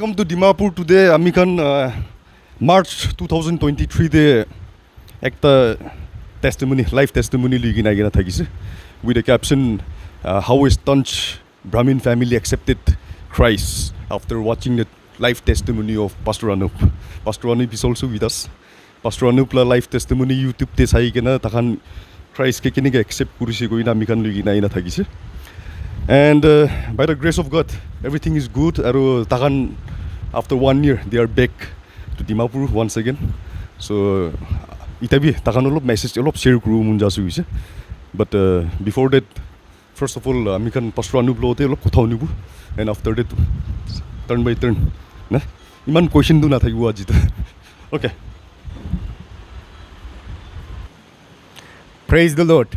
Welcome to Dimapur today. আমি kan March 2023 de ekta testimony, live testimony ligi na gina thagise with the caption how a staunch Brahmin family accepted Christ after watching the live testimony of Pastor Anup. Pastor Anup is also with us. Pastor Anup la live testimony YouTube te sai kena takhan Christ ke kini ke accept kurise ko ina mikan ligi na ina thagise. And by the grace of God, everything is good. Aro takhan after 1 year they are back to Dimapur once again. So itabi takhan olop message olop share kuru munja su ise. But before that, first of all ami kan Pastor Anup lote olop kotha unibu, and after that turn by turn na iman question du na thakibo aji ta. Okay. Praise the lord.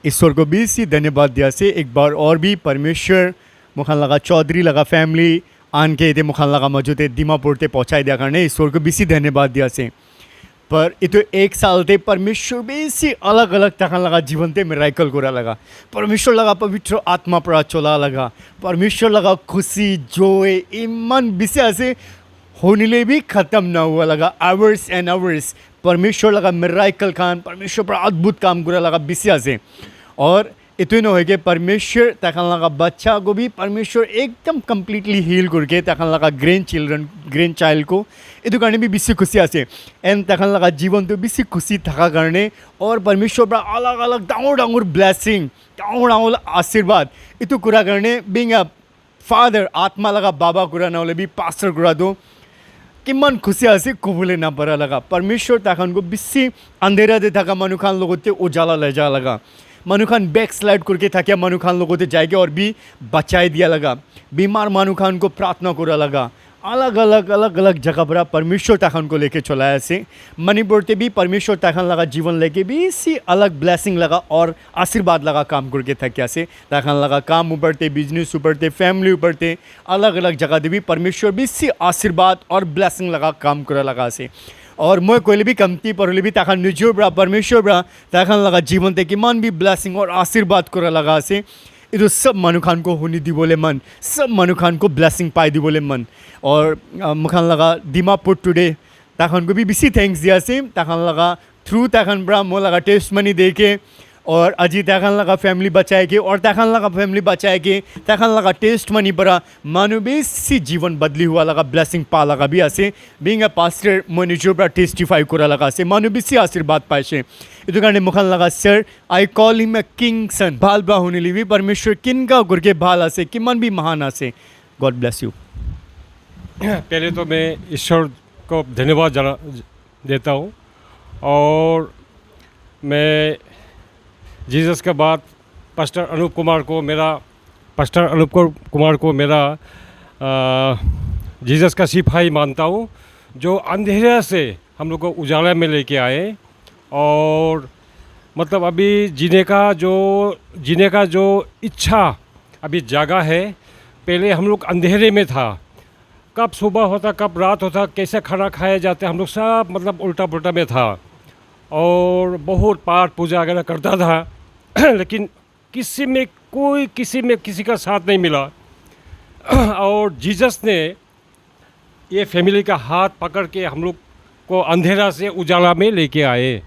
ईश्वर को भी सी धन्यवाद दिया से एक बार और भी परमेश्वर मुखान लगा चौधरी लगा फैमिली आन के थे मुखान लगा मौजूद है दीमापुर ते पहुँचाई दिया करने ईश्वर को भी सी धन्यवाद दिया से। पर ये तो एक साल थे परमेश्वर भी सी अलग अलग तखान लगा जीवन थे मिराइकल कोरा लगा। परमेश्वर लगा पवित्र आत्मा पर चला लगा। परमेश्वर लगा खुशी जोए ईमान बिसे ऐसे होने ले भी ख़त्म ना हुआ लगा। आवर्स एंड आवर्स परमेश्वर लगा मिराइकल खान परमेश्वर पर अद्भुत काम करा लगा बिसिया से। और इतने हो कि परमेश्वर तखन लगा बच्चा को भी परमेश्वर एकदम कम्प्लीटली हील करके तखन लगा ग्रैंड चाइल्ड को इतु करने भी बिसी खुशी से एंड तखन लगा जीवन तो बिसी खुशी थका करने और परमेश्वर पर अलग अलग डांगोर डांगोर ब्लेसिंग डांगोर डांगोर आशीर्वाद इतु कुरा करने बीइंग अ फादर आत्मा लगा बाबा कुरा ना भी पास्टर कुरा दो किमान खुशी आसे कबूले ना पड़ा लगा। परमेश्वर तखन को बिस्सी अंधेरा दे थका मनुखान लोगों ते उजाला ले जा लगा। मनुखान बैक स्लाइड करके थके मनुखान लोगों ते जाएगा और भी बचाए दिया लगा। बीमार मनुखान को प्रार्थना करा लगा। अलग अलग जगह पर परमेश्वर तखन को लेके चलाया से मणिपुर ते भी परमेश्वर तखन लगा जीवन लेके भी इसी अलग ब्लेसिंग लगा और आशीर्वाद लगा काम करके थकिया से तखन लगा काम ऊपर ते बिजनेस ऊपर ते फैमिली ऊपर ते अलग जगह दे भी परमेश्वर भी इसी आशीर्वाद और ब्लेसिंग लगा काम करा लगा से। और मैं कोई भी कमती पर भी तखन निजोर बड़ा परमेश्वर बड़ा तखन लगा जीवन ते किमान भी ब्लेसिंग और आशीर्वाद करा लगा से। इधर सब मनुखान को होनी दी बोले मन सब मनुखान को ब्लेसिंग पाई दी बोले मन। और मुखान लगा दीमापुर टुडे तखन को भी बिसी थैंक्स दिया से तखन लगा थ्रू तखन बड़ा मो लगा टेस्ट मनी दे के और अजी तखन लगा फैमिली बचाए के और तखन लगा फैमिली बचाए के तखन लगा टेस्ट मनी बड़ा मानो बेसी जीवन बदली हुआ लगा ब्लेसिंग पा लगा भी आसे बीइंग अ पास्टर मैनेजर बड़ा टेस्टिफाई करा लगा से मानो बेसी आशीर्वाद पाए से इधर करने मुखान लगा sir I call him a king son भाल बा होने ली भी परमेश्वर किन का गुरके भाल आसे किमान भी महान आसे। God bless you. पहले तो मैं ईश्वर को धन्यवाद देता हूँ और मैं जीसस के बाद पास्टर अनूप कुमार को मेरा जीसस का सिपाही मानता हूँ जो अंधेरे से हम लोग को उजाला में लेके आए। और मतलब अभी जीने का जो इच्छा अभी जागा है। पहले हम लोग अंधेरे में था, कब सुबह होता कब रात होता कैसे खाना खाए जाते हम लोग सब मतलब उल्टा पुल्टा में था और बहुत पाठ पूजा वगैरह करता था लेकिन किसी का साथ नहीं मिला। और जीसस ने ये फैमिली का हाथ पकड़ के हम लोग को अंधेरा से उजाला में लेके आए।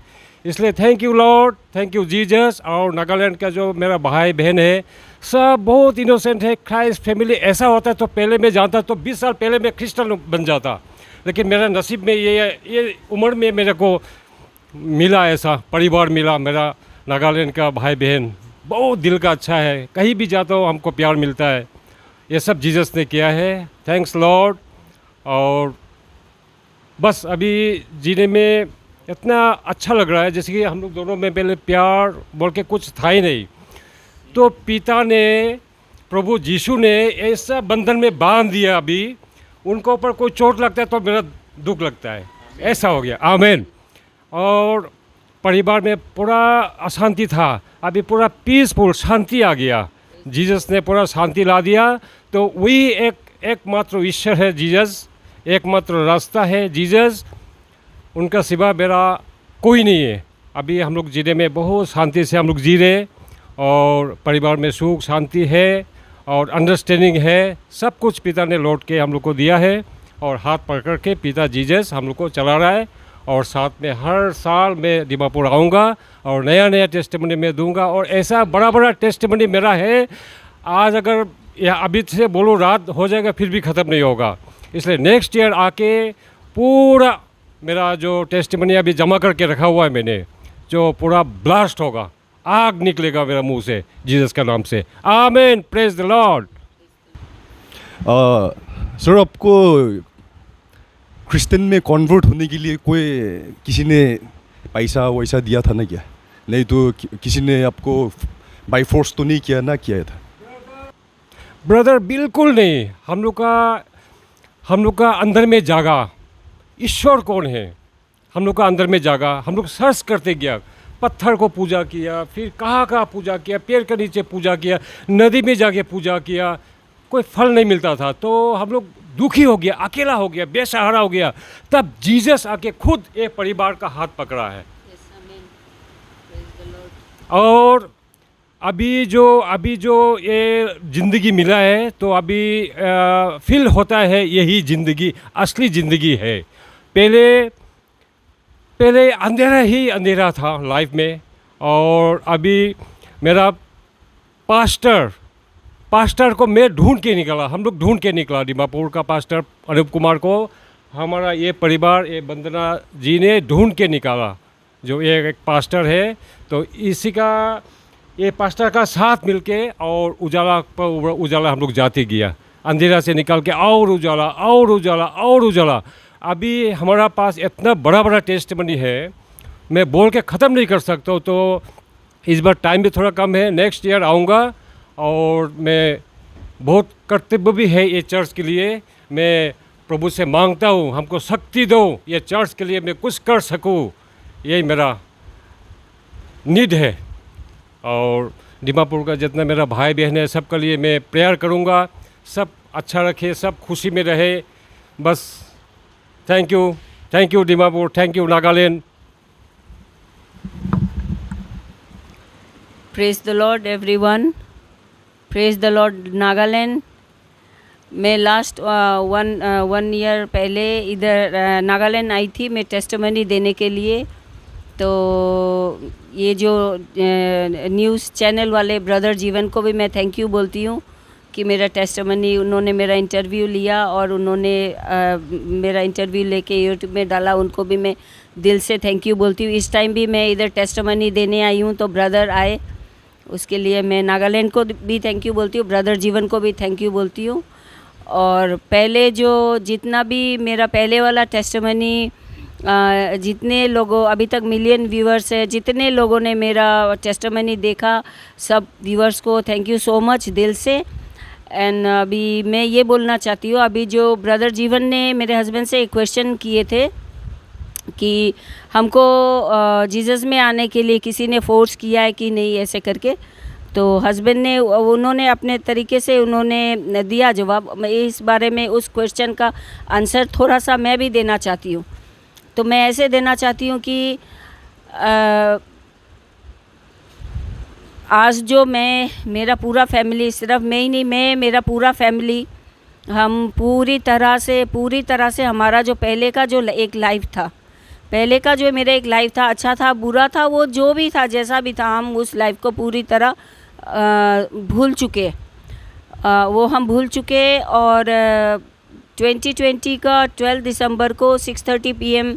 इसलिए thank you Lord, thank you Jesus. और नागालैंड का जो मेरा भाई बहन है सब बहुत इनोसेंट है। क्राइस्ट फैमिली ऐसा होता है तो पहले मैं जानता तो 20 साल पहले मैं क्रिश्चियन बन जाता, लेकिन मेरा नसीब में ये उम्र में मेरे को मिला ऐसा परिवार मिला। मेरा नागालैंड का भाई बहन बहुत दिल का अच्छा है, कहीं भी जाता हूँ हमको प्यार मिलता है। ये सब जीसस ने किया है, थैंक्स लॉर्ड। और बस अभी जीने में इतना अच्छा लग रहा है जैसे कि हम लोग दोनों में पहले प्यार बोल के कुछ था ही नहीं, तो पिता ने प्रभु यीशु ने ऐसा बंधन में बांध दिया। अभी उनको ऊपर कोई चोट लगता है तो मेरा दुख लगता है, ऐसा हो गया। आमीन। और परिवार में पूरा अशांति था, अभी पूरा पीसफुल शांति आ गया। जीसस ने पूरा शांति ला दिया। तो वही एकमात्र ईश्वर है जीसस, एकमात्र रास्ता है जीसस, उनका सिवा मेरा कोई नहीं है। अभी हम लोग जीने में बहुत शांति से हम लोग जी रहे और परिवार में सुख शांति है और अंडरस्टैंडिंग है। सब कुछ पिता ने लौट के हम लोग को दिया है और हाथ पकड़ के पिता जीसस हम लोग को चला रहा है। और साथ में हर साल मैं दीमापुर आऊँगा और नया नया टेस्टिमनी मैं दूंगा। और ऐसा बड़ा बड़ा टेस्टिमनी मेरा है, आज अगर या अभी से बोलो रात हो जाएगा फिर भी ख़त्म नहीं होगा। इसलिए नेक्स्ट ईयर आके पूरा मेरा जो टेस्टिमनी अभी जमा करके रखा हुआ है मैंने, जो पूरा ब्लास्ट होगा, आग निकलेगा मेरा मुंह से जीसस का नाम से। आमीन, प्रेज द लॉर्ड। सर, आपको क्रिश्चियन में कन्वर्ट होने के लिए कोई किसी ने पैसा वैसा दिया था ना क्या? नहीं तो किसी ने आपको बाय फोर्स तो नहीं किया ना, किया था? ब्रदर बिल्कुल नहीं। हम लोग का अंदर में जागा ईश्वर कौन है, हम लोग का अंदर में जागा। हम लोग सर्च करते गया, पत्थर को पूजा किया, फिर कहाँ पूजा किया, पेड़ के नीचे पूजा किया, नदी में जाके पूजा किया, कोई फल नहीं मिलता था। तो हम लोग दुखी हो गया, अकेला हो गया, बेसहारा हो गया। तब जीसस आके खुद एक परिवार का हाथ पकड़ा है। और अभी जो ये ज़िंदगी मिला है, तो अभी फील होता है यही ज़िंदगी असली ज़िंदगी है। पहले अंधेरा ही अंधेरा था लाइफ में। और अभी मेरा पास्टर को मैं ढूंढ के निकला, हम लोग ढूंढ के निकला, दीमापुर का पास्टर अनूप कुमार को हमारा ये परिवार, ये वंदना जी ने ढूंढ के निकाला, जो एक पास्टर है। तो इसी का ये पास्टर का साथ मिलके और उजाला पर उजाला हम लोग जाते गया, अंधेरा से निकल के और उजाला और उजाला और उजाला। अभी हमारा पास इतना बड़ा बड़ा टेस्टिमनी है, मैं बोल के ख़त्म नहीं कर सकता हूँ। तो इस बार टाइम भी थोड़ा कम है, नेक्स्ट ईयर आऊँगा। और मैं बहुत कर्तव्य भी है ये चर्च के लिए। मैं प्रभु से मांगता हूँ हमको शक्ति दो, ये चर्च के लिए मैं कुछ कर सकूँ, यही मेरा नीड है। और दीमापुर का जितना मेरा भाई बहन है सबके लिए मैं प्रेयर करूँगा, सब अच्छा रखे, सब खुशी में रहे। बस thank you Dimapur, thank you Nagaland. Praise the Lord everyone, praise the Lord Nagaland. मैं लास्ट वन ईयर पहले इधर नागालैंड आई थी मैं टेस्टिमनी देने के लिए। तो ये जो न्यूज़ चैनल वाले ब्रदर जीवन को भी मैं थैंक यू बोलती हूँ कि मेरा टेस्टिमनी, उन्होंने मेरा इंटरव्यू लिया और उन्होंने मेरा इंटरव्यू लेके यूट्यूब में डाला, उनको भी मैं दिल से थैंक यू बोलती हूँ। इस टाइम भी मैं इधर टेस्टिमनी देने आई हूँ, तो ब्रदर आए, उसके लिए मैं नागालैंड को भी थैंक यू बोलती हूँ, ब्रदर जीवन को भी थैंक यू बोलती हूँ। और पहले जो जितना भी मेरा पहले वाला टेस्टिमनी, जितने लोगों, अभी तक मिलियन व्यूअर्स है, जितने लोगों ने मेरा टेस्टिमनी देखा, सब व्यूअर्स को थैंक यू सो मच दिल से। एंड अभी मैं ये बोलना चाहती हूँ, अभी जो ब्रदर जीवन ने मेरे हस्बैंड से एक क्वेश्चन किए थे कि हमको जीसस में आने के लिए किसी ने फोर्स किया है कि नहीं, ऐसे करके। तो हस्बैंड ने, उन्होंने अपने तरीके से उन्होंने दिया जवाब। मैं इस बारे में उस क्वेश्चन का आंसर थोड़ा सा मैं भी देना चाहती हूँ। तो मैं ऐसे देना चाहती हूँ कि आज जो मेरा पूरा फैमिली, सिर्फ मैं ही नहीं, मेरा पूरा फैमिली, हम पूरी तरह से हमारा जो पहले का जो एक लाइफ था, पहले का जो मेरा एक लाइफ था, अच्छा था बुरा था, वो जो भी था जैसा भी था, हम उस लाइफ को पूरी तरह भूल चुके, वो हम भूल चुके। और 2020 का 12 दिसंबर को 6:30 PM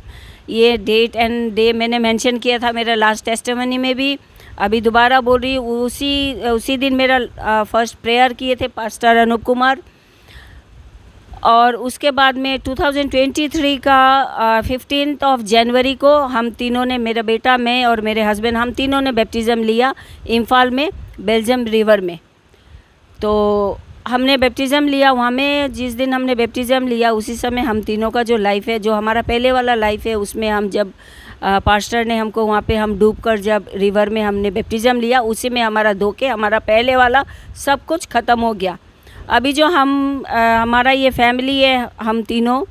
ये डेट एंड डे मैंने मेंशन किया था मेरा लास्ट टेस्टिमनी में भी, अभी दोबारा बोल रही हूँ। उसी दिन मेरा फर्स्ट प्रेयर किए थे पास्टर अनूप कुमार। और उसके बाद में 2023 का 15 जनवरी को हम तीनों ने, मेरा बेटा, मैं और मेरे हस्बैंड, हम तीनों ने बैप्टिज़म लिया इम्फाल में, बेल्जियम रिवर में। तो हमने बैप्टिज़म लिया वहाँ में, जिस दिन हमने बैप्टिज़म लिया उसी समय हम तीनों का जो लाइफ है, जो हमारा पहले वाला लाइफ है, उसमें हम जब पास्टर ने हमको वहाँ पे हम डूब कर जब रिवर में हमने बैप्टिज़म लिया, उसी में हमारा धो के हमारा पहले वाला सब कुछ ख़त्म हो गया। अभी जो हमारा ये फैमिली है, हम तीनों,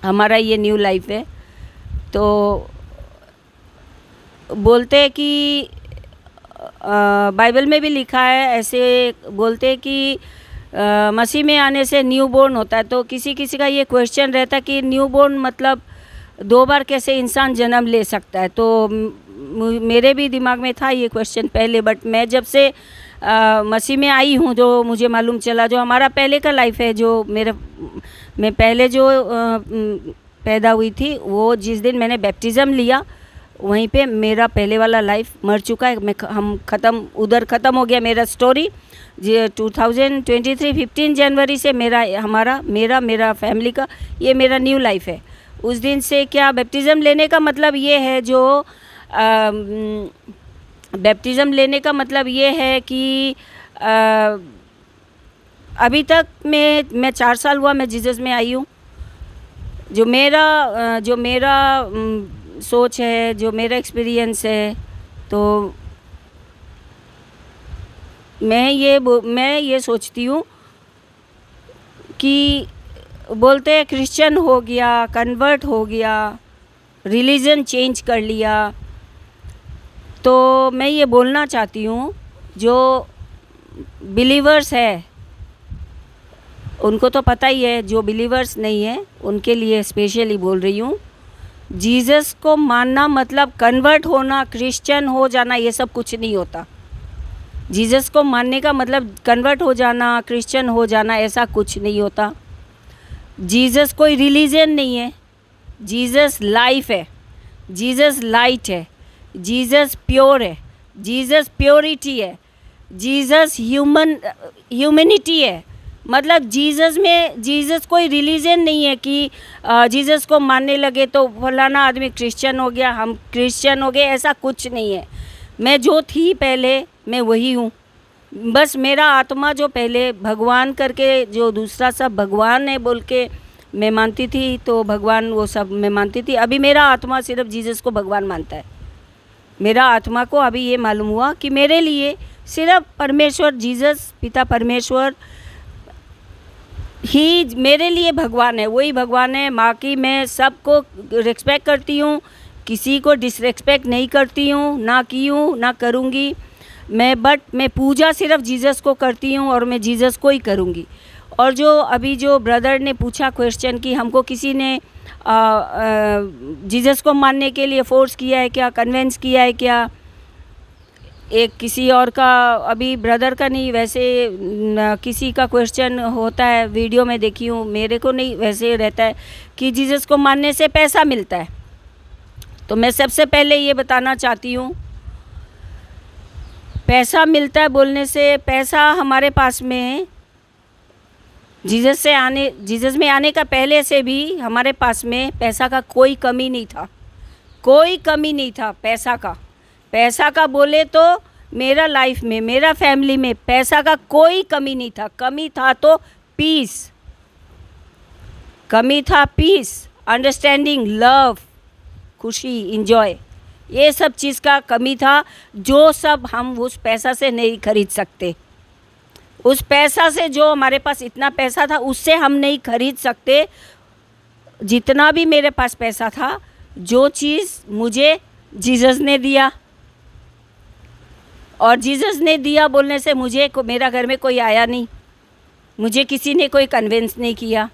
हमारा ये न्यू लाइफ है। तो बोलते हैं कि बाइबल में भी लिखा है, ऐसे बोलते हैं कि मसीह में आने से न्यू बोर्न होता है। तो किसी किसी का ये क्वेश्चन रहता है कि न्यू बोर्न मतलब 2 बार कैसे इंसान जन्म ले सकता है। तो मेरे भी दिमाग में था ये क्वेश्चन पहले, बट मैं जब से मसीह में आई हूँ जो मुझे मालूम चला, जो हमारा पहले का लाइफ है, जो मैं पहले जो पैदा हुई थी, वो जिस दिन मैंने बैप्टिज़म लिया वहीं पे मेरा पहले वाला लाइफ मर चुका है। हम ख़त्म हो गया मेरा स्टोरी। 2023 15 जनवरी से मेरा फैमिली का ये मेरा न्यू लाइफ है। उस दिन से क्या बैप्टिज़म लेने का मतलब ये है, जो बैप्टिज़म लेने का मतलब ये है कि अभी तक मैं 4 साल हुआ मैं जीसस में आई हूँ। जो मेरा सोच है, जो मेरा एक्सपीरियंस है, तो मैं ये सोचती हूँ कि बोलते हैं क्रिश्चियन हो गया, कन्वर्ट हो गया, रिलीजन चेंज कर लिया। तो मैं ये बोलना चाहती हूँ जो बिलीवर्स है उनको तो पता ही है, जो बिलीवर्स नहीं है उनके लिए स्पेशली बोल रही हूँ। जीसस को मानना मतलब कन्वर्ट होना, क्रिश्चियन हो जाना, ये सब कुछ नहीं होता। जीसस को मानने का मतलब कन्वर्ट हो जाना, क्रिश्चियन हो जाना, ऐसा कुछ नहीं होता। जीसस कोई रिलीजन नहीं है, जीसस लाइफ है, जीसस लाइट है, जीसस प्योर है, जीसस प्योरिटी है, जीसस ह्यूमैनिटी है। मतलब जीसस कोई रिलीजन नहीं है कि जीसस को मानने लगे तो फलाना आदमी क्रिश्चियन हो गया, हम क्रिश्चियन हो गए, ऐसा कुछ नहीं है। मैं जो थी पहले मैं वही हूँ। बस मेरा आत्मा जो पहले भगवान करके, जो दूसरा सब भगवान है बोल के मैं मानती थी, तो भगवान वो सब मैं मानती थी। अभी मेरा आत्मा सिर्फ जीसस को भगवान मानता है। मेरा आत्मा को अभी ये मालूम हुआ कि मेरे लिए सिर्फ परमेश्वर, जीसस पिता परमेश्वर ही मेरे लिए भगवान है, वही भगवान है। बाकी मैं सबको रिस्पेक्ट करती हूँ, किसी को डिसरिस्पेक्ट नहीं करती हूँ, ना की हूँ ना करूँगी मैं पूजा सिर्फ जीसस को करती हूँ और मैं जीसस को ही करूँगी। और जो अभी जो ब्रदर ने पूछा क्वेश्चन कि हमको किसी ने जीसस को मानने के लिए फ़ोर्स किया है क्या, कन्विंस किया है क्या, एक किसी और का, अभी ब्रदर का नहीं, वैसे किसी का क्वेश्चन होता है, वीडियो में देखी हूँ, मेरे को नहीं, वैसे रहता है कि जीसस को मानने से पैसा मिलता है। तो मैं सबसे पहले ये बताना चाहती हूँ, पैसा मिलता है बोलने से, पैसा हमारे पास में जीसस में आने का पहले से भी हमारे पास में पैसा का कोई कमी नहीं था, कोई कमी नहीं था पैसा का बोले तो मेरा लाइफ में, मेरा फैमिली में पैसा का कोई कमी नहीं था। कमी था तो पीस, कमी था पीस, अंडरस्टैंडिंग, लव, खुशी, इंजॉय, ये सब चीज़ का कमी था, जो सब हम उस पैसा से नहीं खरीद सकते। उस पैसा से, जो हमारे पास इतना पैसा था उससे हम नहीं खरीद सकते। जितना भी मेरे पास पैसा था, जो चीज़ मुझे जीसस ने दिया, और जीसस ने दिया बोलने से मेरा घर में कोई आया नहीं, मुझे किसी ने कोई कन्विंस नहीं किया।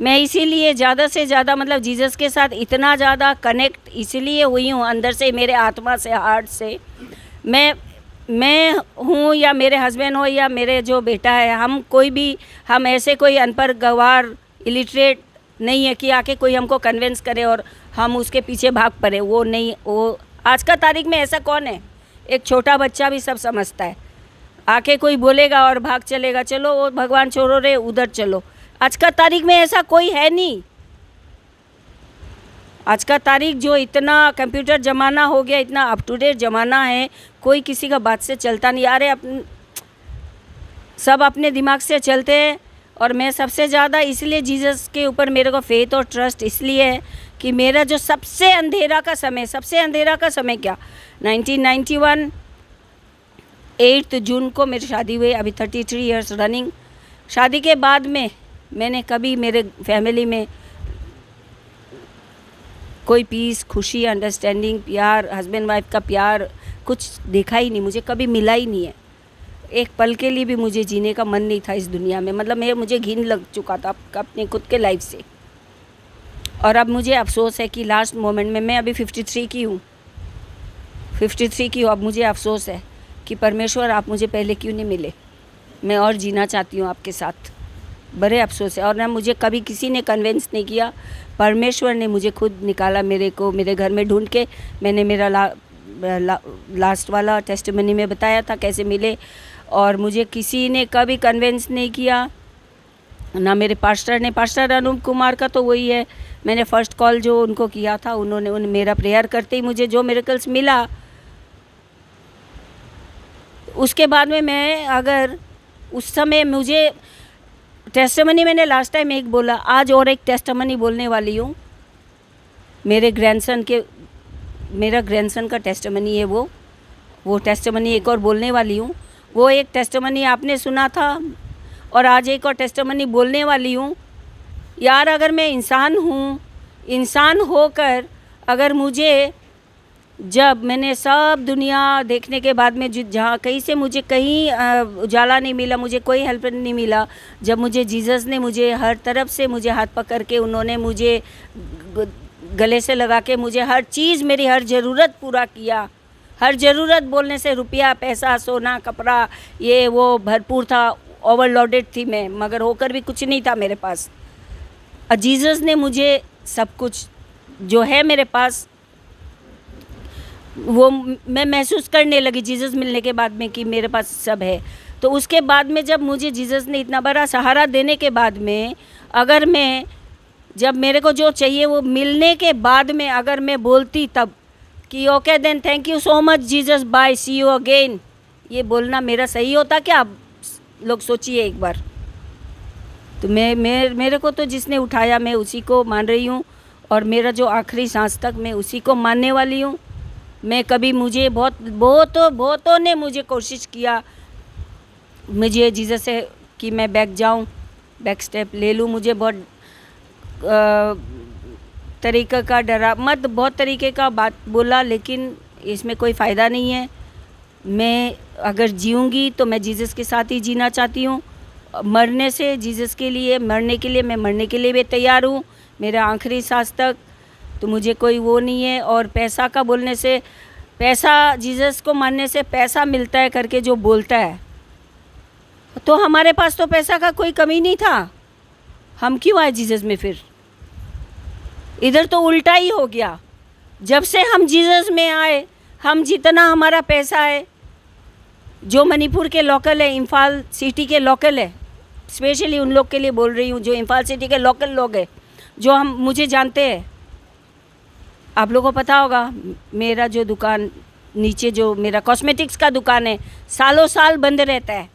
मैं इसीलिए ज़्यादा से ज़्यादा मतलब जीसस के साथ इतना ज़्यादा कनेक्ट इसलिए हुई हूँ अंदर से, मेरे आत्मा से, हार्ट से। मैं हूँ या मेरे हस्बैंड हो या मेरे जो बेटा है, हम ऐसे कोई अनपढ़ गवार इलिटरेट नहीं है कि आके कोई हमको कन्विंस करे और हम उसके पीछे भाग पड़े। वो नहीं, वो आज का तारीख में ऐसा कौन है? एक छोटा बच्चा भी सब समझता है, आके कोई बोलेगा और भाग चलेगा, चलो वो भगवान छोड़ो रे, उधर चलो। आज का तारीख में ऐसा कोई है नहीं। आज का तारीख जो इतना कंप्यूटर ज़माना हो गया, इतना अप टू डेट ज़माना है, कोई किसी का बात से चलता नहीं। अरे सब अपने दिमाग से चलते हैं। और मैं सबसे ज़्यादा इसलिए जीसस के ऊपर मेरे को फेथ और ट्रस्ट इसलिए है कि मेरा जो सबसे अंधेरा का समय क्या, 1991 8 जून को मेरी शादी हुई, अभी 33 इयर्स रनिंग। शादी के बाद में मैंने कभी मेरे फैमिली में कोई पीस, खुशी, अंडरस्टैंडिंग, प्यार, हस्बैंड वाइफ का प्यार कुछ देखा ही नहीं, मुझे कभी मिला ही नहीं है। एक पल के लिए भी मुझे जीने का मन नहीं था इस दुनिया में, मतलब मुझे घिन लग चुका था अपने खुद के लाइफ से। और अब मुझे अफसोस है कि लास्ट मोमेंट में, मैं अभी 53 की हूँ, 53 की हूँ, अब मुझे अफसोस है कि परमेश्वर आप मुझे पहले क्यों नहीं मिले, मैं और जीना चाहती हूँ आपके साथ। बड़े अफसोस है। और ना मुझे कभी किसी ने कन्विंस नहीं किया, परमेश्वर ने मुझे खुद निकाला मेरे को, मेरे घर में ढूंढ के। मैंने मेरा लास्ट वाला टेस्टिमनी में बताया था कैसे मिले, और मुझे किसी ने कभी कन्विंस नहीं किया, ना मेरे पास्टर ने। पास्टर अनूप कुमार का तो वही है, मैंने फ़र्स्ट कॉल जो उनको किया था, उन्होंने मेरा प्रेयर करते ही मुझे जो मिरेकल्स मिला, उसके बाद में मैं अगर उस समय मुझे टेस्टिमनी, मैंने लास्ट टाइम एक बोला, आज और एक टेस्टिमनी बोलने वाली हूँ। मेरा ग्रैंडसन का टेस्टिमनी है वो टेस्टिमनी एक और बोलने वाली हूँ। वो एक टेस्टिमनी आपने सुना था, और आज एक और टेस्टिमनी बोलने वाली हूँ। यार अगर मैं इंसान हूँ, इंसान होकर अगर मुझे, जब मैंने सब दुनिया देखने के बाद में जहाँ कहीं से मुझे कहीं उजाला नहीं मिला, मुझे कोई हेल्प नहीं मिला, जब मुझे जीसस ने मुझे हर तरफ से मुझे हाथ पकड़ के, उन्होंने मुझे गले से लगा के मुझे हर चीज़, मेरी हर ज़रूरत पूरा किया। हर ज़रूरत बोलने से रुपया, पैसा, सोना, कपड़ा, ये वो भरपूर था, ओवरलोडेड थी मैं, मगर होकर भी कुछ नहीं था मेरे पास। और जीसस ने मुझे सब कुछ जो है मेरे पास, वो मैं महसूस करने लगी जीसस मिलने के बाद में कि मेरे पास सब है। तो उसके बाद में जब मुझे जीसस ने इतना बड़ा सहारा देने के बाद में, अगर मैं, जब मेरे को जो चाहिए वो मिलने के बाद में अगर मैं बोलती तब कि okay then thank you so much Jesus, bye, see you again, ये बोलना मेरा सही होता क्या? आप लोग सोचिए एक बार। तो मेरे को तो जिसने उठाया मैं उसी को मान रही हूँ, और मेरा जो आखिरी सांस तक मैं उसी को मानने वाली हूँ। मैं कभी, मुझे बहुतों ने मुझे कोशिश किया मुझे जीसस से कि मैं बैक स्टेप ले लूँ, मुझे बहुत तरीक़े का डरा मत, बहुत तरीके का बात बोला, लेकिन इसमें कोई फ़ायदा नहीं है। मैं अगर जीऊँगी तो मैं जीसस के साथ ही जीना चाहती हूँ। मरने से जीसस के लिए, मरने के लिए, मैं मरने के लिए भी तैयार हूँ, मेरा आखिरी सांस तक। तो मुझे कोई वो नहीं है। और पैसा का बोलने से, पैसा, जीसस को मानने से पैसा मिलता है करके जो बोलता है, तो हमारे पास तो पैसा का कोई कमी नहीं था, हम क्यों आए जीसस में? फिर इधर तो उल्टा ही हो गया। जब से हम जीसस में आए, हम जितना हमारा पैसा है, जो मणिपुर के लोकल है, इम्फाल सिटी के लोकल है, स्पेशली उन लोग के लिए बोल रही हूँ जो इम्फाल सिटी के लोकल लोग हैं, जो हम मुझे जानते हैं। आप लोगों को पता होगा, मेरा जो दुकान नीचे, जो मेरा कॉस्मेटिक्स का दुकान है, सालों साल बंद रहता है,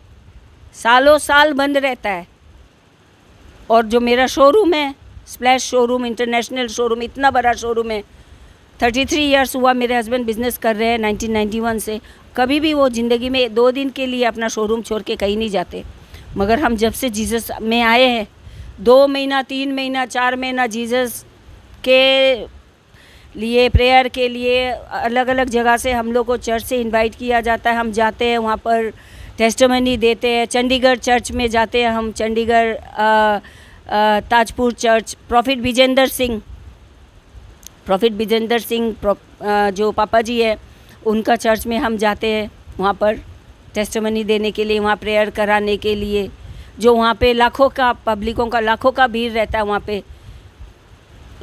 सालों साल बंद रहता है। और जो मेरा शोरूम है, स्प्लैश शोरूम, इंटरनेशनल शोरूम, इतना बड़ा शोरूम है, 33 इयर्स हुआ मेरे हस्बैंड बिज़नेस कर रहे हैं 1991 से। कभी भी वो ज़िंदगी में 2 दिन के लिए अपना शोरूम छोड़ के कहीं नहीं जाते। मगर हम जब से जीसस में आए हैं, 2 महीना, 3 महीना, 4 महीना जीसस के लिए, प्रेयर के लिए अलग अलग जगह से हम लोग को चर्च से इनवाइट किया जाता है। हम जाते हैं, वहाँ पर टेस्टिमनी देते हैं। चंडीगढ़ चर्च में जाते हैं हम, चंडीगढ़ ताजपुर चर्च, प्रॉफिट विजेंद्र सिंह जो पापा जी है, उनका चर्च में हम जाते हैं, वहाँ पर टेस्टिमनी देने के लिए, वहाँ प्रेयर कराने के लिए। जो वहाँ पे लाखों का पब्लिकों का, लाखों का भीड़ रहता है, वहाँ पे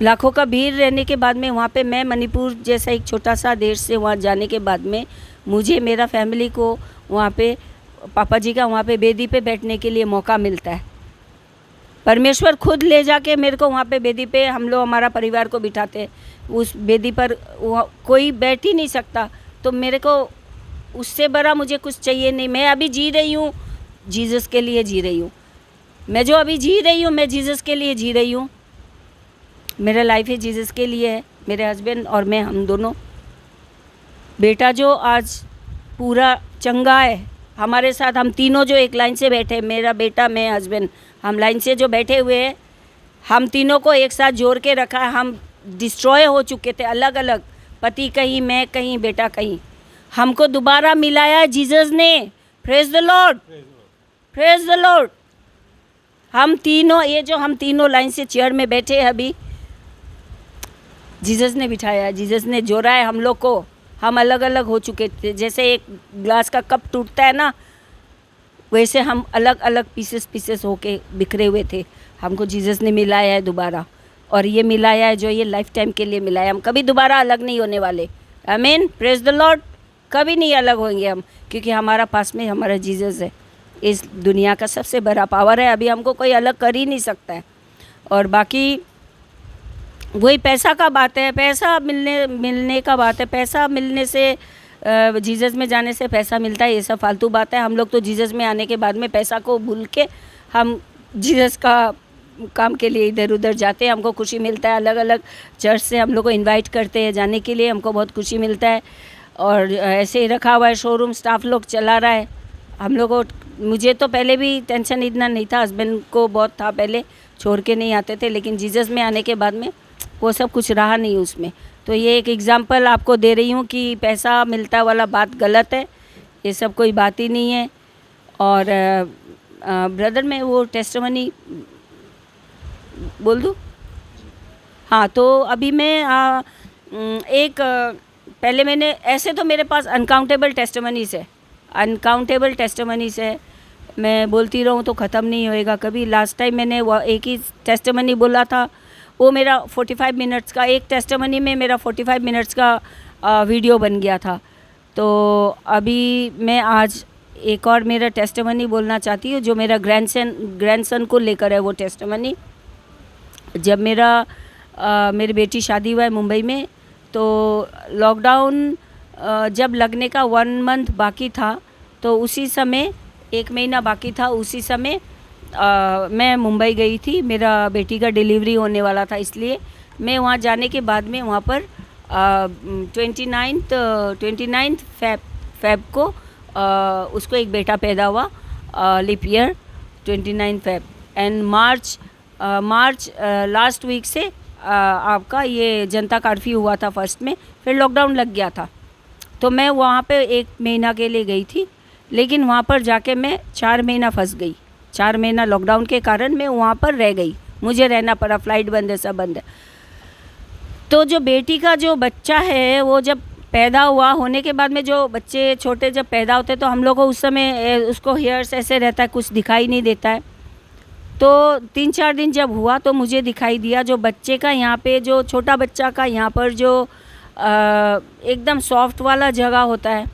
लाखों का भीड़ रहने के बाद में, वहाँ पे मैं मणिपुर जैसा एक छोटा सा देश से वहाँ जाने के बाद में, मुझे, मेरा फैमिली को वहाँ पे, पापा जी का वहाँ पे बेदी पे बैठने के लिए मौका मिलता है। परमेश्वर खुद ले जाके मेरे को वहाँ पे बेदी पे, हम लोग हमारा परिवार को बिठाते हैं उस बेदी पर, कोई बैठ ही नहीं सकता। तो मेरे को उससे बड़ा मुझे कुछ चाहिए नहीं। मैं अभी जी रही हूँ, जीसस के लिए जी रही हूँ। मैं जो अभी जी रही हूँ, मैं जीसस के लिए जी रही हूँ। मेरा लाइफ ही जीसस के लिए है। मेरे हस्बैंड और मैं, हम दोनों। बेटा जो आज पूरा चंगा है हमारे साथ, हम तीनों जो एक लाइन से बैठे, मेरा बेटा, मैं, हस्बैंड, हम लाइन से जो बैठे हुए हैं, हम तीनों को एक साथ जोड़ के रखा है। हम डिस्ट्रॉय हो चुके थे, अलग अलग, पति कहीं, मैं कहीं, बेटा कहीं। हमको दोबारा मिलाया जीसस ने। Praise the lord, praise the Lord. हम तीनों, ये जो हम तीनों लाइन से चेयर में बैठे हैं अभी, जीसस ने बिठाया, जीसस ने जोड़ा है हम लोग को। हम अलग अलग हो चुके थे, जैसे एक ग्लास का कप टूटता है ना, वैसे हम अलग अलग पीसेस होके बिखरे हुए थे। हमको जीसस ने मिलाया है दोबारा, और ये मिलाया है जो ये लाइफ टाइम के लिए मिलाया है। हम कभी दोबारा अलग नहीं होने वाले। आमीन, प्रेज द लॉर्ड। कभी नहीं अलग होंगे हम, क्योंकि हमारा पास में हमारा जीसस है। इस दुनिया का सबसे बड़ा पावर है, अभी हमको कोई अलग कर ही नहीं सकता है। और बाकी वही पैसा का बात है, पैसा मिलने का बात है। पैसा मिलने से, जीसस में जाने से पैसा मिलता है, ये सब फालतू बात है। हम लोग तो जीसस में आने के बाद में पैसा को भूल के हम जीसस का काम के लिए इधर उधर जाते हैं। हमको खुशी मिलता है, अलग अलग चर्च से हम लोग को इनवाइट करते हैं जाने के लिए, हमको बहुत खुशी मिलता है। और ऐसे ही रखा हुआ है शोरूम, स्टाफ लोग चला रहा है हम लोग को। मुझे तो पहले भी टेंशन इतना नहीं था, हस्बैंड को बहुत था, पहले छोड़ के नहीं आते थे, लेकिन जीसस में आने के बाद में वो सब कुछ रहा नहीं उसमें। तो ये एक एग्ज़ाम्पल आपको दे रही हूँ कि पैसा मिलता वाला बात गलत है, ये सब कोई बात ही नहीं है। और ब्रदर, मैं वो टेस्टिमनी बोल दूँ? हाँ, तो अभी मैं पहले मैंने, ऐसे तो मेरे पास अनकाउंटेबल टेस्टिमनीज़ है, मैं बोलती रहूँ तो ख़त्म नहीं होएगा कभी। लास्ट टाइम मैंने वो एक ही टेस्टिमनी बोला था, वो मेरा 45 मिनट्स का, एक टेस्टिमनी में मेरा 45 मिनट्स का वीडियो बन गया था। तो अभी मैं आज एक और मेरा टेस्टिमनी बोलना चाहती हूँ, जो मेरा ग्रैंडसन को लेकर है वो टेस्टिमनी। जब मेरी बेटी शादी हुआ है मुंबई में, तो लॉकडाउन जब लगने का 1 मंथ बाकी था, तो उसी समय 1 महीना बाकी था, उसी समय मैं मुंबई गई थी। मेरा बेटी का डिलीवरी होने वाला था, इसलिए मैं वहाँ जाने के बाद में वहाँ पर 29 फेब को उसको एक बेटा पैदा हुआ, leap year 29 Feb. And March last week से आपका ये जनता कर्फ्यू हुआ था फर्स्ट में, फिर लॉकडाउन लग गया था। तो मैं वहाँ पे 1 महीना के लिए गई थी, लेकिन वहाँ पर जाके मैं 4 महीना फंस गई। 4 महीना लॉकडाउन के कारण मैं वहाँ पर रह गई, मुझे रहना पड़ा, फ्लाइट बंद है, सब बंद है। तो जो बेटी का जो बच्चा है, वो जब पैदा हुआ, होने के बाद में जो बच्चे छोटे जब पैदा होते तो हम लोग को उस समय उसको हेयर्स ऐसे रहता है, कुछ दिखाई नहीं देता है। तो 3-4 दिन जब हुआ तो मुझे दिखाई दिया, जो बच्चे का यहाँ पे, जो छोटा बच्चा का यहाँ पर जो एकदम सॉफ्ट वाला जगह होता है,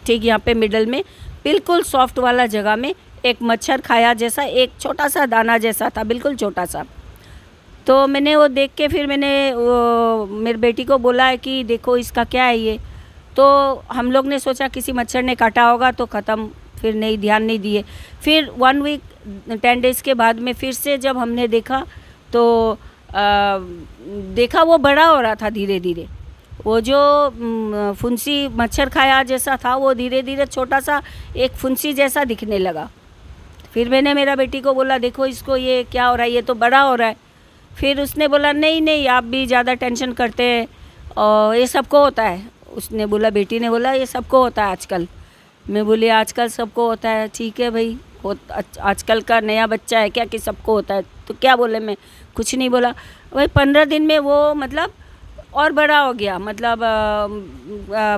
ठीक यहाँ पे मिडल में बिल्कुल सॉफ्ट वाला जगह में एक मच्छर खाया जैसा एक छोटा सा दाना जैसा था, बिल्कुल छोटा सा। तो मैंने वो देख के फिर मैंने मेरी बेटी को बोला है कि देखो इसका क्या है ये। तो हम लोग ने सोचा किसी मच्छर ने काटा होगा, तो ख़त्म, फिर नहीं, ध्यान नहीं दिए। फिर 1 वीक 10 डेज़ के बाद में फिर से जब हमने देखा तो देखा वो बड़ा हो रहा था धीरे धीरे। वो जो फुंसी मच्छर खाया जैसा था, वो धीरे धीरे छोटा सा एक फुंसी जैसा दिखने लगा। फिर मैंने मेरा बेटी को बोला देखो इसको ये क्या हो रहा है, ये तो बड़ा हो रहा है। फिर उसने बोला नहीं आप भी ज़्यादा टेंशन करते हैं और ये सबको होता है। उसने बोला, बेटी ने बोला ये सबको होता है आजकल। मैं बोली आजकल सबको होता है, ठीक है भाई, आजकल का नया बच्चा है क्या कि सबको होता है, तो क्या बोले, मैं कुछ नहीं बोला। भाई 15 दिन में वो मतलब और बड़ा हो गया, मतलब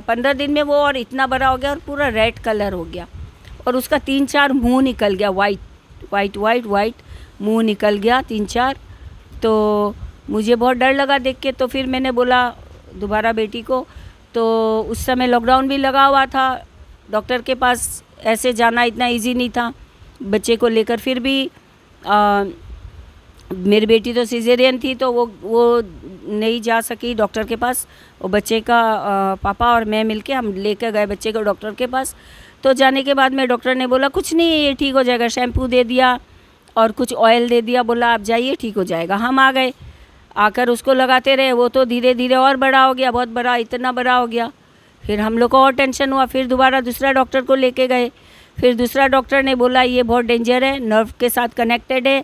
15 दिन में वो और इतना बड़ा हो गया और पूरा रेड कलर हो गया। और उसका 3-4 मुँह निकल गया, वाइट मुँह निकल गया 3-4। तो मुझे बहुत डर लगा देख के। तो फिर मैंने बोला दोबारा बेटी को, तो उस समय लॉकडाउन भी लगा हुआ था, डॉक्टर के पास ऐसे जाना इतना इजी नहीं था बच्चे को लेकर। फिर भी मेरी बेटी तो सिजेरियन थी, तो वो नहीं जा सकी डॉक्टर के पास। वो बच्चे का पापा और मैं मिलके हम लेकर गए बच्चे को डॉक्टर के पास। तो जाने के बाद में डॉक्टर ने बोला कुछ नहीं, ये ठीक हो जाएगा, शैम्पू दे दिया और कुछ ऑयल दे दिया, बोला आप जाइए ठीक हो जाएगा। हम आ गए, आकर उसको लगाते रहे। वो तो धीरे धीरे और बड़ा हो गया, बहुत बड़ा, इतना बड़ा हो गया। फिर हम लोग को और टेंशन हुआ, फिर दोबारा दूसरा डॉक्टर को लेके गए। फिर दूसरा डॉक्टर ने बोला ये बहुत डेंजर है, नर्व के साथ कनेक्टेड है,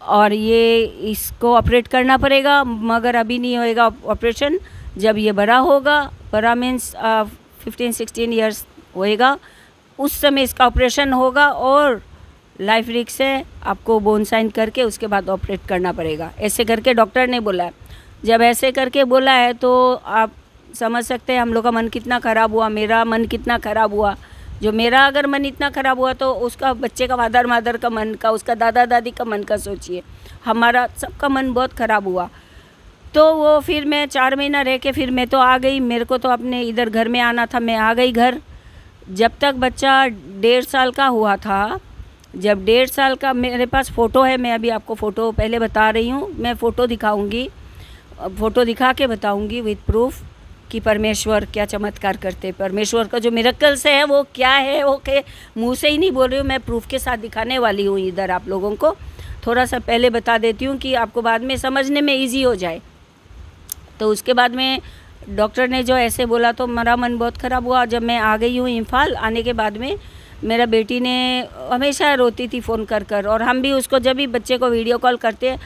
और ये इसको ऑपरेट करना पड़ेगा, मगर अभी नहीं होएगा ऑपरेशन। जब ये बड़ा होगा, बड़ा मीन्स 15-16 ईयर्स होएगा, उस समय इसका ऑपरेशन होगा और लाइफ रिस्क है, आपको बोन साइन करके उसके बाद ऑपरेट करना पड़ेगा, ऐसे करके डॉक्टर ने बोला है। जब ऐसे करके बोला है तो आप समझ सकते हैं हम लोग का मन कितना ख़राब हुआ, मेरा मन कितना ख़राब हुआ। जो मेरा अगर मन इतना ख़राब हुआ तो उसका बच्चे का फादर मदर का मन का, उसका दादा दादी का मन का सोचिए, हमारा सबका मन बहुत ख़राब हुआ। तो वो फिर मैं 4 महीना रह के फिर मैं तो आ गई, मेरे को तो अपने इधर घर में आना था, मैं आ गई घर। जब तक बच्चा 1.5 साल का हुआ था, जब 1.5 साल का, मेरे पास फ़ोटो है, मैं अभी आपको फ़ोटो पहले बता रही हूँ, मैं फ़ोटो दिखाऊंगी, फ़ोटो दिखा के बताऊंगी विद प्रूफ कि परमेश्वर क्या चमत्कार करते। परमेश्वर का जो मिरेकल्स है वो क्या है, वो के मुँह से ही नहीं बोल रही हूँ, मैं प्रूफ के साथ दिखाने वाली हूँ इधर आप लोगों को। थोड़ा सा पहले बता देती हूँ कि आपको बाद में समझने में ईजी हो जाए। तो उसके बाद में डॉक्टर ने जो ऐसे बोला तो मेरा मन बहुत ख़राब हुआ। जब मैं आ गई हूँ इम्फाल, आने के बाद में मेरा बेटी ने हमेशा रोती थी फ़ोन कर कर, और हम भी उसको जब भी बच्चे को वीडियो कॉल करते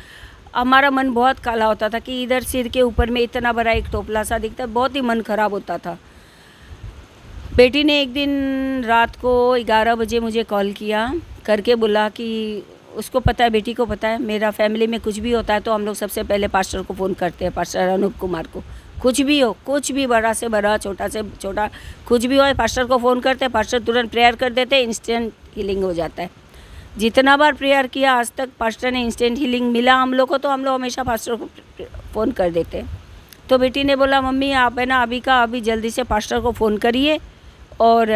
हमारा मन बहुत काला होता था कि इधर सिर के ऊपर में इतना बड़ा एक टोपला सा दिखता, बहुत ही मन ख़राब होता था। बेटी ने एक दिन रात को 11 बजे मुझे कॉल किया, करके बोला कि उसको पता है, बेटी को पता है, मेरा फैमिली में कुछ भी होता है तो हम लोग सबसे पहले पास्टर को फ़ोन करते हैं, पास्टर अनूप कुमार को। कुछ भी हो, कुछ भी, बड़ा से बड़ा, छोटा से छोटा, कुछ भी हो, पास्टर को फ़ोन करते हैं, पास्टर तुरंत प्रेयर कर देते हैं, इंस्टेंट हीलिंग हो जाता है। जितना बार प्रेयर किया आज तक पास्टर ने इंस्टेंट हीलिंग मिला हम लोग को, तो हम लोग हमेशा पास्टर को फ़ोन कर देते हैं। तो बेटी ने बोला मम्मी आप है ना अभी जल्दी से पास्टर को फ़ोन करिए और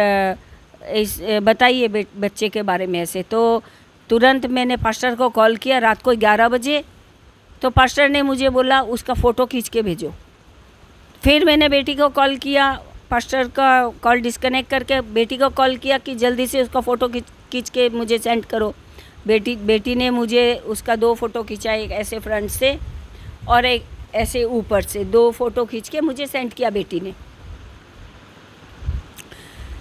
बताइए बच्चे के बारे में ऐसे। तो तुरंत मैंने पास्टर को कॉल किया रात को 11 बजे। तो पास्टर ने मुझे बोला उसका फ़ोटो खींच के भेजो। फिर मैंने बेटी को कॉल किया, पास्टर का कॉल डिस्कनेक्ट करके बेटी को कॉल किया कि जल्दी से उसका फ़ोटो खींच के मुझे सेंड करो। बेटी ने मुझे उसका 2 फ़ोटो खींचा, एक ऐसे फ्रंट से और एक ऐसे ऊपर से, 2 फ़ोटो खींच के मुझे सेंड किया। बेटी ने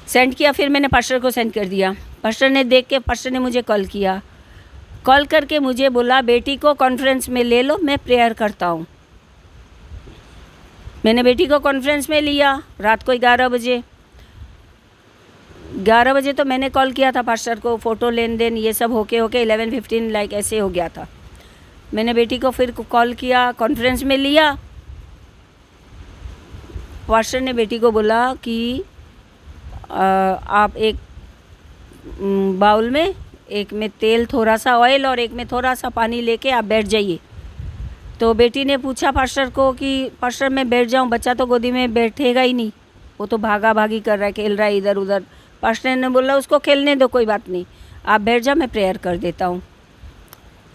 सेंड किया, फिर मैंने पास्टर को सेंड कर दिया। पास्टर ने देख के पास्टर ने मुझे कॉल किया, कॉल करके मुझे बोला बेटी को कॉन्फ्रेंस में ले लो, मैं प्रेयर करता हूँ। मैंने बेटी को कॉन्फ्रेंस में लिया रात को 11 बजे। 11 बजे तो मैंने कॉल किया था पास्टर को, फ़ोटो लेन देन ये सब होके 11:15 लाइक ऐसे हो गया था। मैंने बेटी को फिर कॉल किया, कॉन्फ्रेंस में लिया। पास्टर ने बेटी को बोला कि आप एक बाउल में, एक में तेल, थोड़ा सा ऑयल और एक में थोड़ा सा पानी लेके आप बैठ जाइए। तो बेटी ने पूछा पास्टर को कि पास्टर मैं बैठ जाऊं, बच्चा तो गोदी में बैठेगा ही नहीं, वो तो भागा भागी कर रहा है, खेल रहा है इधर उधर। पास्टर ने बोला उसको खेलने दो, कोई बात नहीं, आप बैठ जाओ, मैं प्रेयर कर देता हूँ।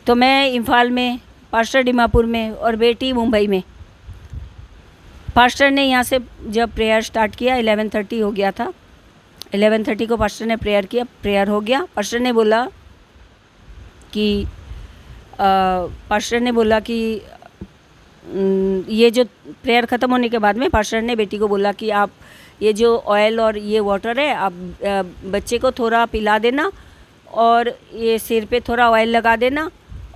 तो मैं इम्फाल में, पास्टर दीमापुर में और बेटी मुंबई में। पास्टर ने यहाँ से जब प्रेयर स्टार्ट किया 11:30 हो गया था। 11:30 को पास्टर ने प्रेयर किया, प्रेयर हो गया। पास्टर ने बोला कि ये जो प्रेयर ख़त्म होने के बाद में पास्टर ने बेटी को बोला कि आप ये जो ऑयल और ये वाटर है आप बच्चे को थोड़ा पिला देना और ये सिर पे थोड़ा ऑयल लगा देना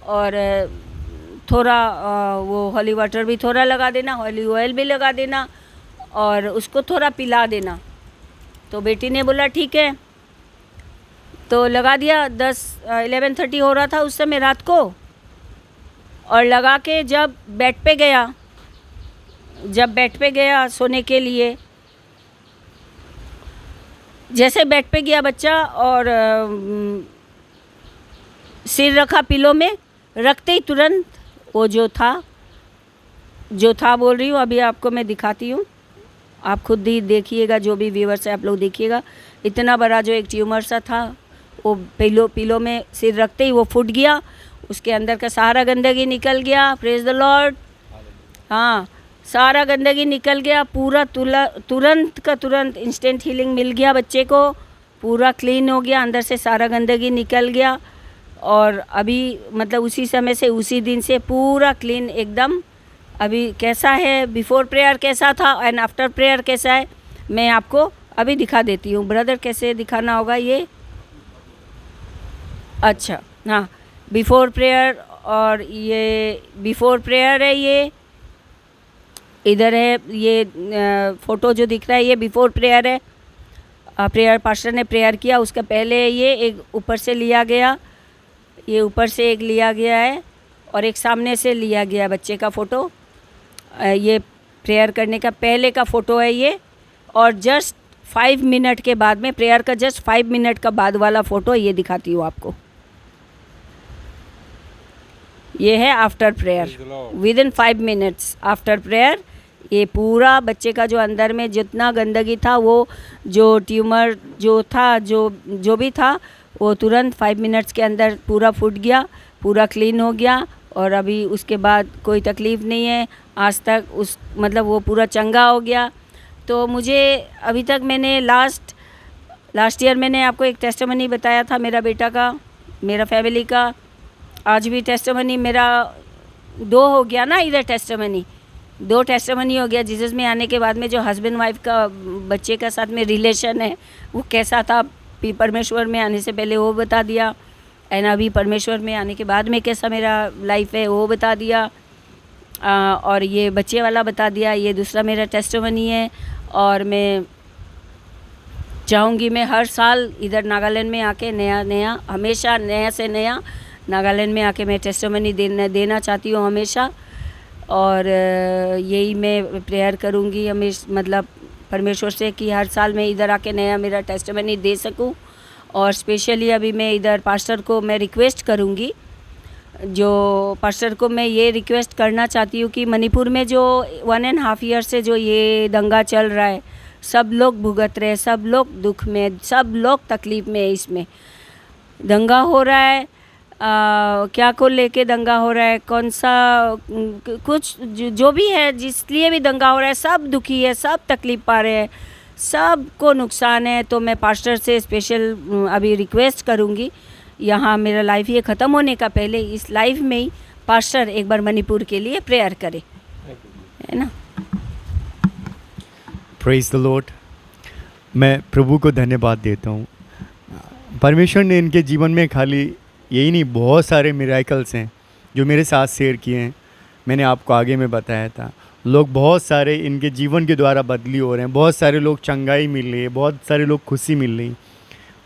और थोड़ा वो हॉली वाटर भी थोड़ा लगा देना, हॉली ऑयल भी लगा देना और उसको थोड़ा पिला देना। तो बेटी ने बोला ठीक है, तो लगा दिया। 11:30 हो रहा था उस समय रात को, और लगा के जब बेड पे गया सोने के लिए, जैसे बेड पे गया बच्चा और सिर रखा पिलो में, रखते ही तुरंत वो जो था बोल रही हूँ, अभी आपको मैं दिखाती हूँ, आप खुद ही देखिएगा, जो भी व्यूअर्स है आप लोग देखिएगा। इतना बड़ा जो एक ट्यूमर सा था वो पिलो में सिर रखते ही वो फूट गया, उसके अंदर का सारा गंदगी निकल गया। Praise the Lord. हाँ, सारा गंदगी निकल गया, पूरा तुरंत का तुरंत इंस्टेंट हीलिंग मिल गया बच्चे को, पूरा क्लीन हो गया, अंदर से सारा गंदगी निकल गया। और अभी मतलब उसी समय से, उसी दिन से पूरा क्लीन एकदम। अभी कैसा है, बिफोर प्रेयर कैसा था एंड आफ्टर प्रेयर कैसा है, मैं आपको अभी दिखा देती हूँ। ब्रदर कैसे दिखाना होगा ये, अच्छा हाँ, बिफोर प्रेयर और ये बिफोर प्रेयर है, ये इधर है, ये फ़ोटो जो दिख रहा है ये बिफोर प्रेयर है। प्रेयर पास्टर ने प्रेयर किया उसका पहले ये एक ऊपर से लिया गया, ये ऊपर से एक लिया गया है और एक सामने से लिया गया बच्चे का फ़ोटो। ये प्रेयर करने का पहले का फ़ोटो है ये, और जस्ट 5 मिनट के बाद में, प्रेयर का जस्ट 5 मिनट का बाद वाला फ़ोटो ये दिखाती हूँ आपको। ये है after prayer, with in 5 minutes after prayer. ये पूरा बच्चे का जो अंदर में जितना गंदगी था, वो जो ट्यूमर जो था, जो भी था, वो तुरंत 5 मिनट्स के अंदर पूरा फूट गया, पूरा क्लीन हो गया, और अभी उसके बाद कोई तकलीफ़ नहीं है आज तक, उस मतलब वो पूरा चंगा हो गया। तो मुझे अभी तक मैंने लास्ट ईयर मैंने आपको एक टेस्टिमनी बताया था मेरा बेटा का, मेरा फैमिली का। आज भी टेस्टिमनी मेरा 2 हो गया ना, इधर टेस्टिमनी 2 टेस्टिमनी हो गया। जीसस में आने के बाद में जो हस्बैंड वाइफ का बच्चे का साथ में रिलेशन है वो कैसा था, परमेश्वर में आने से पहले वो बता दिया, एंड अभी परमेश्वर में आने के बाद में कैसा मेरा लाइफ है वो बता दिया, और ये बच्चे वाला बता दिया। ये दूसरा मेरा टेस्टिमनी है, और मैं चाहूँगी मैं हर साल इधर नागालैंड में आके नया हमेशा नया से नया नागालैंड में आके मैं टेस्टिमनी देना चाहती हूँ हमेशा। और यही मैं प्रेयर करूँगी हमेशा, मतलब परमेश्वर से कि हर साल मैं इधर आके नया मेरा टेस्टिमनी दे सकूँ। और स्पेशली अभी मैं इधर पास्टर को मैं रिक्वेस्ट करूँगी, जो पास्टर को मैं ये रिक्वेस्ट करना चाहती हूँ कि मणिपुर में जो 1.5 ईयर से जो ये दंगा चल रहा है, सब लोग भुगत रहे, सब लोग दुख में, सब लोग तकलीफ़ में है। इसमें दंगा हो रहा है, क्या को लेके दंगा हो रहा है, कौन सा कुछ जो भी है, जिस लिए भी दंगा हो रहा है, सब दुखी है, सब तकलीफ़ पा रहे हैं, सब को नुकसान है। तो मैं पास्टर से स्पेशल अभी रिक्वेस्ट करूँगी, यहाँ मेरा लाइफ ये ख़त्म होने का पहले इस लाइफ में ही पास्टर एक बार मणिपुर के लिए प्रेयर करे, है ना। Praise the Lord. मैं प्रभु को धन्यवाद देता हूँ। परमेश्वर ने इनके जीवन में खाली यही नहीं, बहुत सारे मिराकल्स हैं जो मेरे साथ शेयर किए हैं। मैंने आपको आगे में बताया था, लोग बहुत सारे इनके जीवन के द्वारा बदली हो रहे हैं, बहुत सारे लोग चंगाई मिल रही है, बहुत सारे लोग खुशी मिल रही।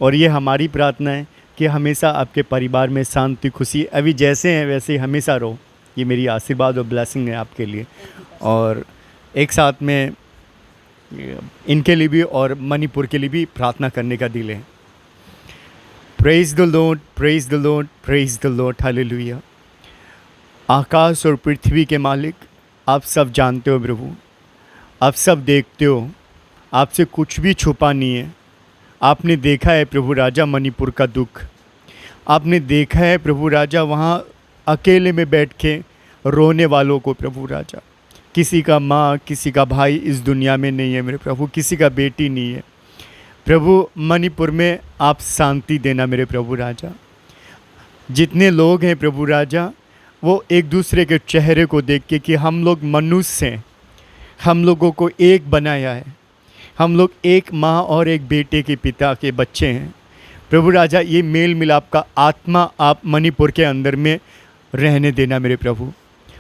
और ये हमारी प्रार्थना है कि हमेशा आपके परिवार में शांति खुशी अभी जैसे हैं वैसे ही हमेशा रहो। ये मेरी आशीर्वाद और ब्लेसिंग है आपके लिए। और एक साथ में इनके लिए भी और मणिपुर के लिए भी प्रार्थना करने का दिल है। Praise the lord, praise the lord, praise the lord, hallelujah. आकाश और पृथ्वी के मालिक, आप सब जानते हो प्रभु, आप सब देखते हो, आपसे कुछ भी छुपा नहीं है। आपने देखा है प्रभु राजा मणिपुर का दुख, आपने देखा है प्रभु राजा वहाँ अकेले में बैठ के रोने वालों को प्रभु राजा। किसी का माँ, किसी का भाई इस दुनिया में नहीं है मेरे प्रभु, किसी का बेटी नहीं है प्रभु। मणिपुर में आप शांति देना मेरे प्रभु राजा। जितने लोग हैं प्रभु राजा, वो एक दूसरे के चेहरे को देख के कि हम लोग मनुष्य हैं, हम लोगों को एक बनाया है, हम लोग एक माँ और एक बेटे के पिता के बच्चे हैं प्रभु राजा। ये मेल मिलाप का आत्मा आप मणिपुर के अंदर में रहने देना मेरे प्रभु।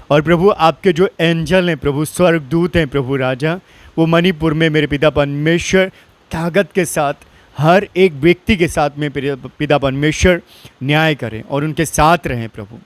और प्रभु आपके जो एंजल हैं प्रभु, स्वर्गदूत हैं प्रभु राजा, वो मणिपुर में मेरे पिता परमेश्वर ताकत के साथ हर एक व्यक्ति के साथ में पिता परमेश्वर न्याय करें और उनके साथ रहें प्रभु।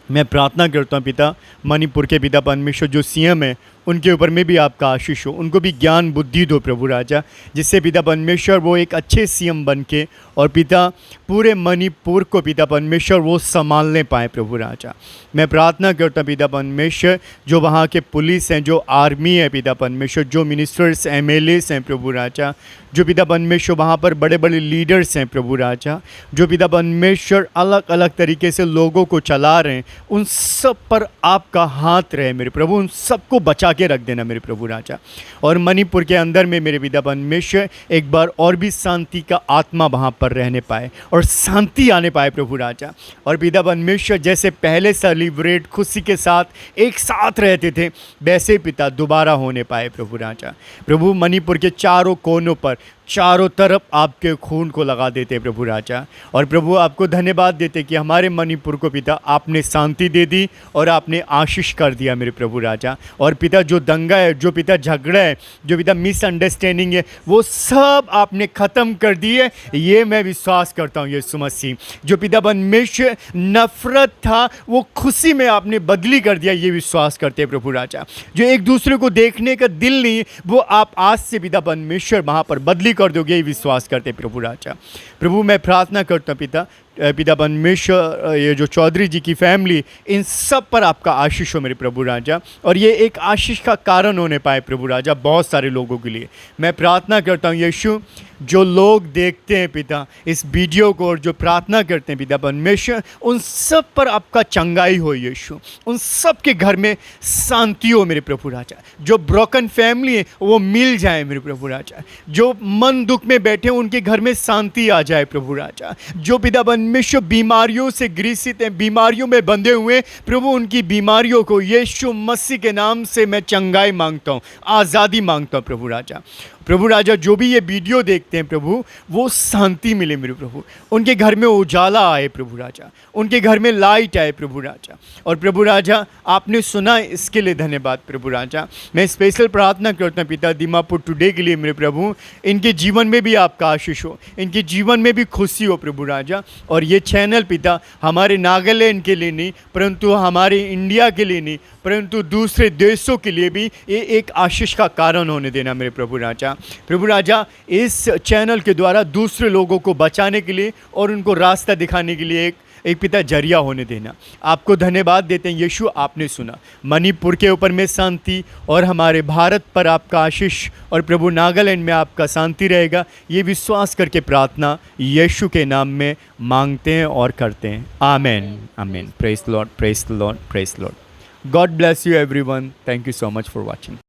मैं प्रार्थना करता हूँ पिता, मणिपुर के पिता परमेश्वर जो सीएम है उनके ऊपर में भी आपका आशीष हो, उनको भी ज्ञान बुद्धि दो प्रभु राजा, जिससे पिता परमेश्वर वो एक अच्छे सीएम बन के और पिता पूरे मणिपुर को पिता परमेश्वर वो संभालने पाए प्रभु राजा। मैं प्रार्थना करता हूँ पिता परमेश्वर, जो वहाँ के पुलिस हैं, जो आर्मी है पिता परमेश्वर, जो मिनिस्टर्स एमएलएस हैं प्रभु राजा, जो पिता परमेश्वर वहाँ पर बड़े बड़े लीडर्स हैं प्रभु राजा, जो पिता परमेश्वर अलग अलग तरीके से लोगों को चला रहे हैं, उन सब पर आपका हाथ रहे मेरे प्रभु, उन सबको बचा के रख देना मेरे प्रभु राजा। और मणिपुर के अंदर में मेरे पिता परमेश्वर एक बार और भी शांति का आत्मा वहाँ पर रहने पाए और शांति आने पाए प्रभु राजा। और पिता परमेश्वर जैसे पहले सेलिब्रेट खुशी के साथ एक साथ रहते थे, वैसे पिता दोबारा होने पाए प्रभु राजा। प्रभु मणिपुर के चारों कोनों पर चारों तरफ आपके खून को लगा देते प्रभु राजा। और प्रभु आपको धन्यवाद देते कि हमारे मणिपुर को पिता आपने शांति दे दी और आपने आशीष कर दिया मेरे प्रभु राजा। और पिता जो दंगा है, जो पिता झगड़ा है, जो पिता मिसअंडरस्टैंडिंग है, वो सब आपने ख़त्म कर दिए, ये मैं विश्वास करता हूँ यीशु मसीह। जो पिता परमेश्वर नफरत था वो खुशी में आपने बदली कर दिया, ये विश्वास करते हैं प्रभु राजा। जो एक दूसरे को देखने का दिल नहीं, वो आप आज से पिता परमेश्वर वहाँ पर बदली कर दोगे, ये विश्वास करते हैं प्रभु राजा। प्रभु मैं प्रार्थना करता हूँ पिता परमेश्वर, ये जो चौधरी जी की फैमिली, इन सब पर आपका आशीष हो मेरे प्रभु राजा। और ये एक आशीष का कारण होने पाए प्रभु राजा बहुत सारे लोगों के लिए। मैं प्रार्थना करता हूँ यीशु, जो लोग देखते हैं पिता इस वीडियो को और जो प्रार्थना करते हैं पिता परमेश्वर, उन सब पर आपका चंगाई हो यीशु, उन सब के घर में शांति हो मेरे प्रभु राजा। जो ब्रोकन फैमिली है वो मिल जाए मेरे प्रभु राजा। जो मन दुख में बैठे उनके घर में शांति आ जाए प्रभु राजा। जो पिता परमेश्वर बीमारियों से ग्रसित हैं, बीमारियों में बंधे हुए, प्रभु उनकी बीमारियों को यीशु मसीह के नाम से मैं चंगाई मांगता हूँ, आज़ादी मांगता हूँ प्रभु राजा। प्रभु राजा जो भी ये वीडियो देखते हैं प्रभु, वो शांति मिले मेरे प्रभु, उनके घर में उजाला आए प्रभु राजा, उनके घर में लाइट आए प्रभु राजा। और प्रभु राजा आपने सुना, इसके लिए धन्यवाद प्रभु राजा। मैं स्पेशल प्रार्थना करता हूँ पिता दीमापुर टुडे के लिए मेरे प्रभु, इनके जीवन में भी आपका आशीष हो, इनके जीवन में भी खुशी हो प्रभु राजा। और ये चैनल पिता हमारे नागालैंड के लिए नहीं, परंतु हमारे इंडिया के लिए नहीं, परंतु दूसरे देशों के लिए भी ये एक आशीष का कारण होने देना मेरे प्रभु राजा। प्रभु राजा इस चैनल के द्वारा दूसरे लोगों को बचाने के लिए और उनको रास्ता दिखाने के लिए एक पिता जरिया होने देना। आपको धन्यवाद देते हैं यीशु, आपने सुना। मणिपुर के ऊपर में शांति और हमारे भारत पर आपका आशीष और प्रभु नागालैंड में आपका शांति रहेगा, ये विश्वास करके प्रार्थना यीशु के नाम में मांगते हैं और करते हैं। Amen amen. Praise the lord, praise the lord, praise the lord. God bless you everyone. Thank you so much for watching.